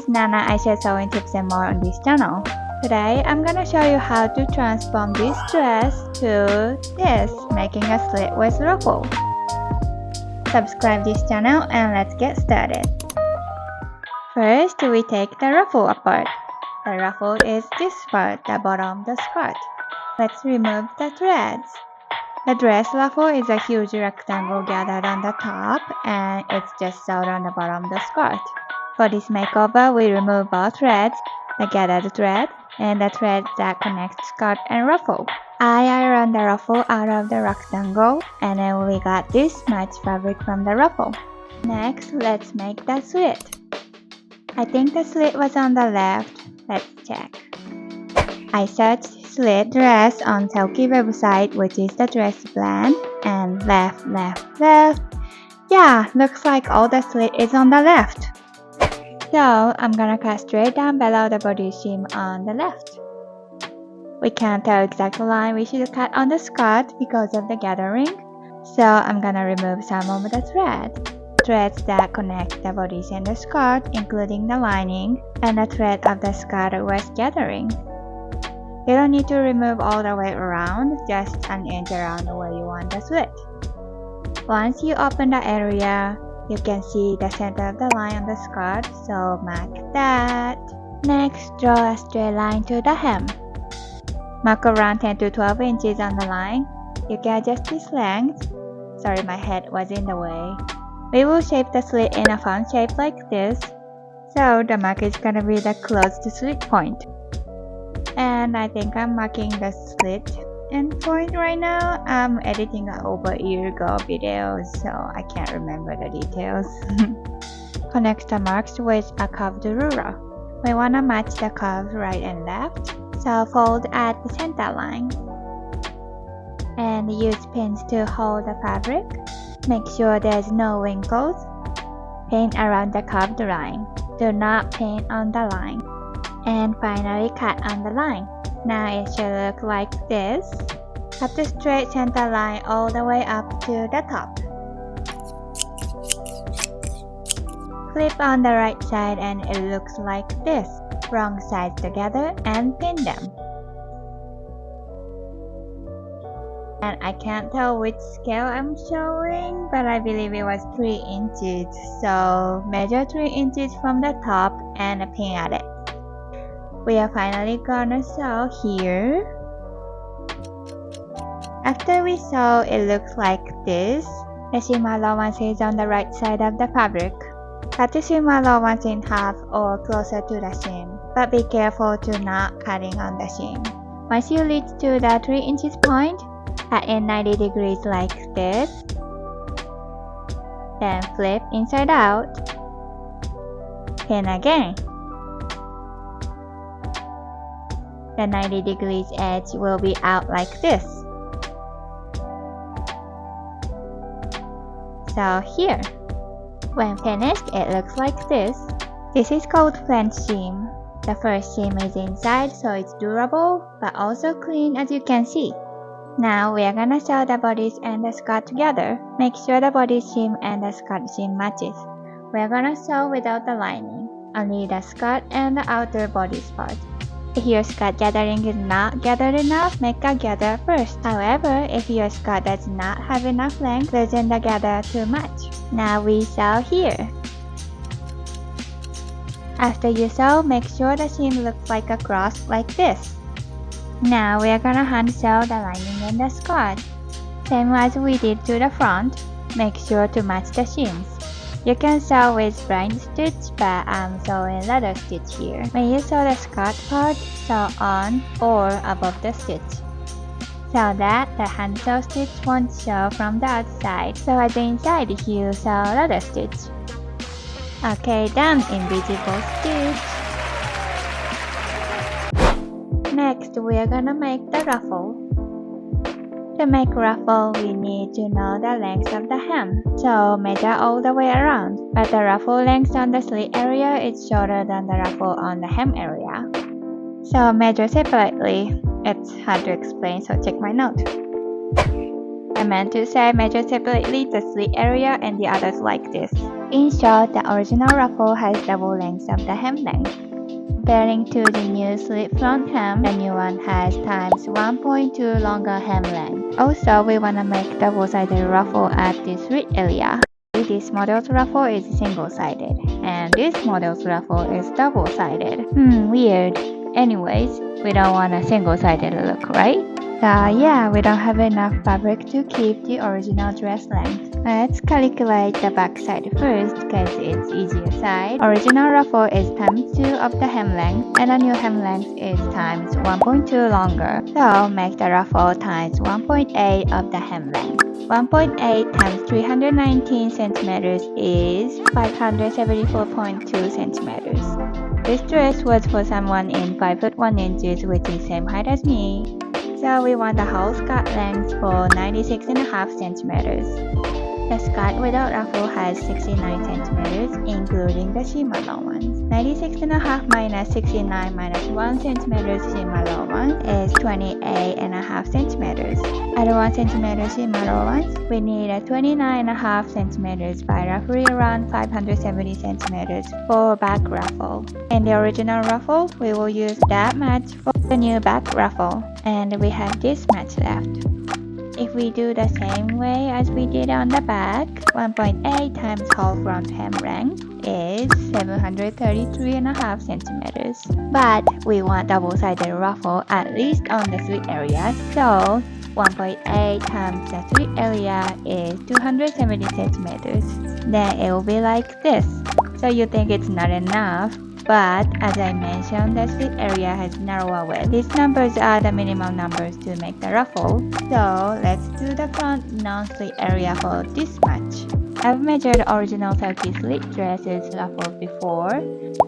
is Nana. I share sewing tips and more on this channel. Today I'm gonna show you how to transform this dress to this, making a slit with ruffle. Subscribe this channel and let's get started. First, we take the ruffle apart. The ruffle is this part, the bottom of the skirt. Let's remove the threads. The dress ruffle is a huge rectangle gathered on the top, and it's just sewed on the bottom of the skirt. For this makeover, we remove both threads, the gathered thread, and the thread that connects skirt and ruffle. I ironed the ruffle out of the rectangle, and then we got this much fabric from the ruffle. Next, let's make the slit. I think the slit was on the left. Let's check. I searched slit dress on Selkie website, which is the dress brand, and left. Yeah, looks like all the slit is on the left. So I'm gonna cut straight down below the body seam on the left. We can't tell exact line we should cut on the skirt because of the gathering, so I'm gonna remove some of the threads that connect the bodice and the skirt, including the lining, and the thread of the skirt with gathering. You don't need to remove all the way around, just an inch around where you want the slit. Once you open the area, you can see the center of the line on the skirt, so mark that. Next, draw a straight line to the hem. Mark around 10 to 12 inches on the line. You can adjust this length. Sorry, my head was in the way. We will shape the slit in a fun shape like this, so the mark is gonna be the closest slit point. And I think I'm marking the slit end point right now. I'm editing an over a year ago video, so I can't remember the details. Connect the marks with a curved ruler. We wanna match the curves right and left, so fold at the center line. And use pins to hold the fabric. Make sure there's no wrinkles. Paint around the curved line. Do not paint on the line. And finally cut on the line. Now it should look like this. Cut the straight center line all the way up to the top. Flip on the right side and it looks like this. Wrong sides together and pin them. And I can't tell which scale I'm showing, but I believe it was 3 inches. So measure 3 inches from the top and pin at it. We are finally gonna sew here. After we sew, it looks like this. The seam allowance is on the right side of the fabric. Cut the seam allowance in half or closer to the seam, but be careful to not cutting on the seam. Once you reach to the 3 inches point, cut in 90 degrees like this. Then flip inside out. Pin again. The 90 degrees edge will be out like this. So here. When finished, it looks like this. This is called French seam. The first seam is inside, so it's durable, but also clean as you can see. Now we are gonna sew the bodice and the skirt together. Make sure the body seam and the skirt seam matches. We are gonna sew without the lining, only the skirt and the outer bodice part. If your skirt gathering is not gathered enough, make a gather first. However, if your skirt does not have enough length, loosen the gather too much. Now we sew here. After you sew, make sure the seam looks like a cross like this. Now we are gonna hand sew the lining and the skirt. Same as we did to the front, make sure to match the seams. You can sew with blind stitch, but I'm sewing leather stitch here. When you sew the skirt part, sew on or above the stitch, so that the hand sew stitch won't show from the outside. So at the inside, you sew leather stitch. Okay, done. Invisible stitch. Next, we are gonna make the ruffle. To make ruffle, we need to know the length of the hem, so measure all the way around. But the ruffle length on the slit area is shorter than the ruffle on the hem area, so measure separately. It's hard to explain, so check my note. I meant to say measure separately the slit area and the others like this. In short, the original ruffle has double length of the hem length. Comparing to the new slit front hem, the new one has times 1.2 longer hem length. Also, we want to make double-sided ruffle at the slit area. This model's ruffle is single-sided, and this model's ruffle is double-sided. Weird. Anyways, we don't want a single-sided look, right? Yeah, we don't have enough fabric to keep the original dress length. Let's calculate the back side first because it's easier side. Original ruffle is times 2 of the hem length and the new hem length is times 1.2 longer. So make the ruffle times 1.8 of the hem length. 1.8 times 319 centimeters is 574.2 centimeters. This dress was for someone in 5 foot 1 inches, which is same height as me. So we want the whole skirt length for 96.5 centimeters. The skirt without ruffle has 69 centimeters, including the seam allowance. 96.5 minus 69 minus 1 centimeter seam allowance is 28.5 centimeters. At 1 centimeter seam allowance, we need a 29.5 centimeters by roughly around 570 centimeters for back ruffle. In the original ruffle, we will use that much for the new back ruffle, and we have this much left. If we do the same way as we did on the back, 1.8 times whole front hem length is 733.5 centimeters. But we want double-sided ruffle at least on the slit area, so 1.8 times the slit area is 270 centimeters. Then it will be like this. So you think it's not enough, but as I mentioned, the slit area has narrower width. These numbers are the minimum numbers to make the ruffle. So let's do the front non-slit area for this much. I've measured original Turkey slit dresses ruffle before,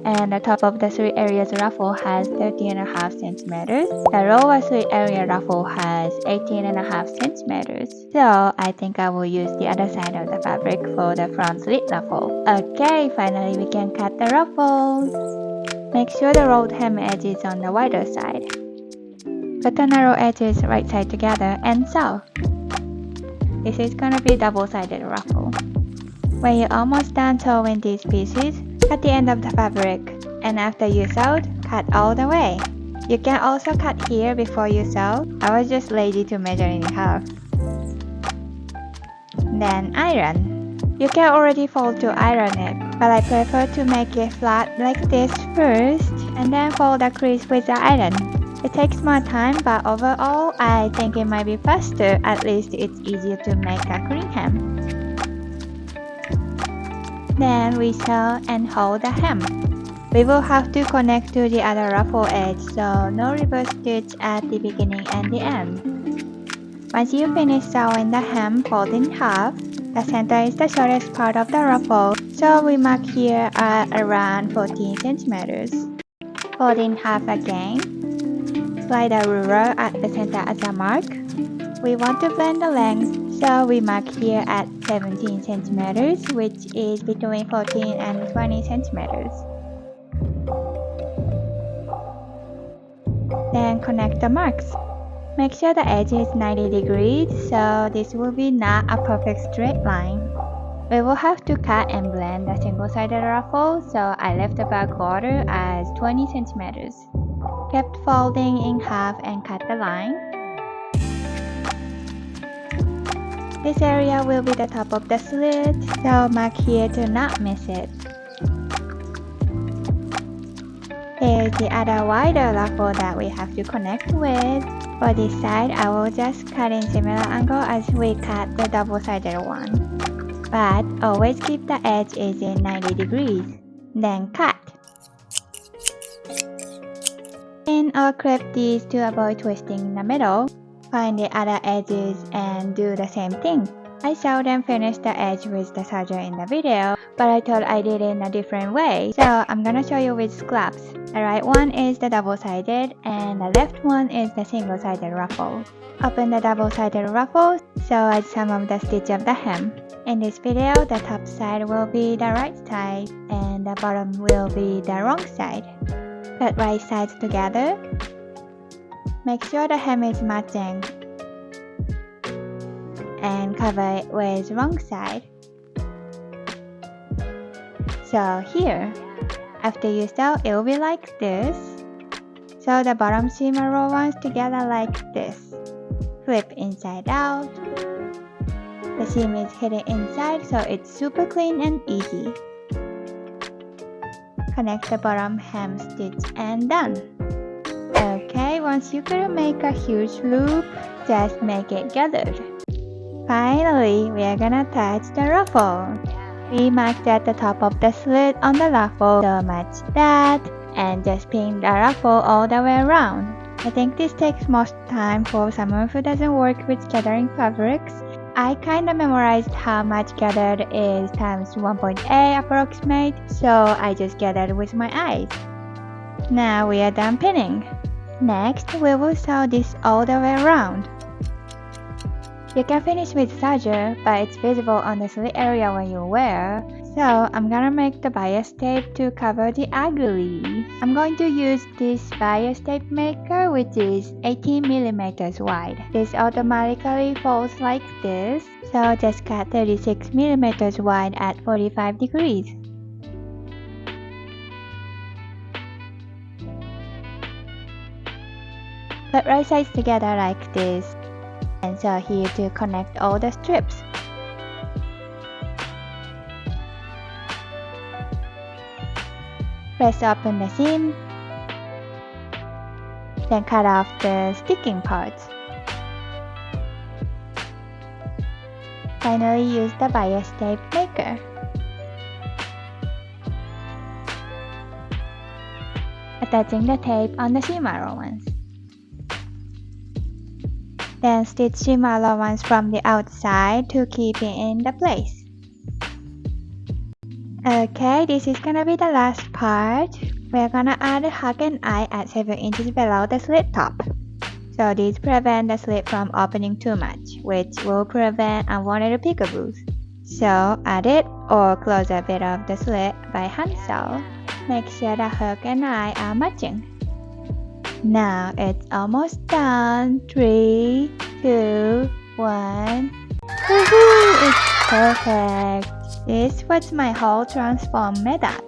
and the top of the slit area's ruffle has 13.5 centimeters. The lower slit area ruffle has 18.5 centimeters. So I think I will use the other side of the fabric for the front slit ruffle. Okay, finally we can cut the ruffles. Make sure the rolled hem edge is on the wider side. Cut the narrow edges right side together and sew. This is gonna be double-sided ruffle. When you're almost done sewing these pieces, cut the end of the fabric, and after you sewed, cut all the way. You can also cut here before you sew. I was just lazy to measure in half. Then iron. You can already fold to iron it, but I prefer to make it flat like this first, and then fold the crease with the iron. It takes more time, but overall, I think it might be faster. At least it's easier to make a cream hem. Then we sew and hold the hem. We will have to connect to the other ruffle edge, so no reverse stitch at the beginning and the end. Once you finish sewing the hem, fold in half. The center is the shortest part of the ruffle, so we mark here at around 14 centimeters. Fold in half again. Slide a ruler at the center as a mark. We want to blend the length, so we mark here at 17 centimeters, which is between 14 and 20 centimeters. Then connect the marks. Make sure the edge is 90 degrees, so this will be not a perfect straight line. We will have to cut and blend the single-sided ruffle, so I left the back border as 20 centimeters. Kept folding in half and cut the line. This area will be the top of the slit, so mark here to not miss it. Here's the other wider ruffle that we have to connect with. For this side, I will just cut in similar angle as we cut the double-sided one. But always keep the edge is in 90 degrees. Then cut. Pin or clip these to avoid twisting in the middle. Find the other edges and do the same thing. I saw them finish the edge with the serger in the video, but I thought I did it in a different way. So I'm gonna show you with scraps. The right one is the double-sided and the left one is the single-sided ruffle. Open the double-sided ruffle, sew at some of the stitch of the hem. In this video, the top side will be the right side and the bottom will be the wrong side. Cut right sides together. Make sure the hem is matching and cover it with wrong side. So here, after you sew, it will be like this. Sew the bottom seam and row ones together like this. Flip inside out. The seam is hidden inside, so it's super clean and easy. Connect the bottom hem stitch and done. Okay, once you couldn't make a huge loop, just make it gathered. Finally, we are gonna attach the ruffle. We marked at the top of the slit on the ruffle, so match that, and just pin the ruffle all the way around. I think this takes most time for someone who doesn't work with gathering fabrics. I kinda memorized how much gathered is times 1.8 approximate, so I just gathered with my eyes. Now we are done pinning. Next, we will sew this all the way around. You can finish with serger, but it's visible on the slit area when you wear, so I'm gonna make the bias tape to cover the ugly. I'm going to use this bias tape maker, which is 18mm wide. This automatically folds like this, so just cut 36mm wide at 45 degrees. Put right sides together like this, and sew here to connect all the strips. Press open the seam, then cut off the sticking parts. Finally, use the bias tape maker. Attaching the tape on the seam allowance. Then stitch seam allowance from the outside to keep it in the place. Okay, this is gonna be the last part. We're gonna add a hook and eye at 7 inches below the slit top. So these prevent the slit from opening too much, which will prevent unwanted peekaboos. So add it or close a bit of the slit by hand sew. Make sure the hook and eye are matching. Now it's almost done. 3, 2, 1. Woohoo! It's perfect. This was my whole transform method.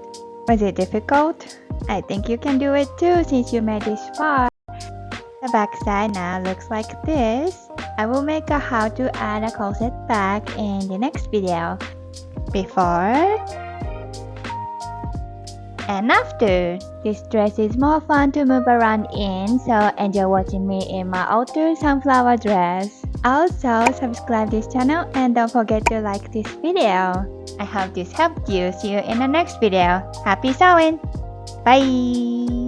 Was it difficult? I think you can do it too since you made this far. The back side now looks like this. I will make a how to add a corset back in the next video. Before and after. This dress is more fun to move around in, so enjoy watching me in my outer sunflower dress. Also, subscribe this channel and don't forget to like this video. I hope this helped you. See you in the next video. Happy sewing! Bye!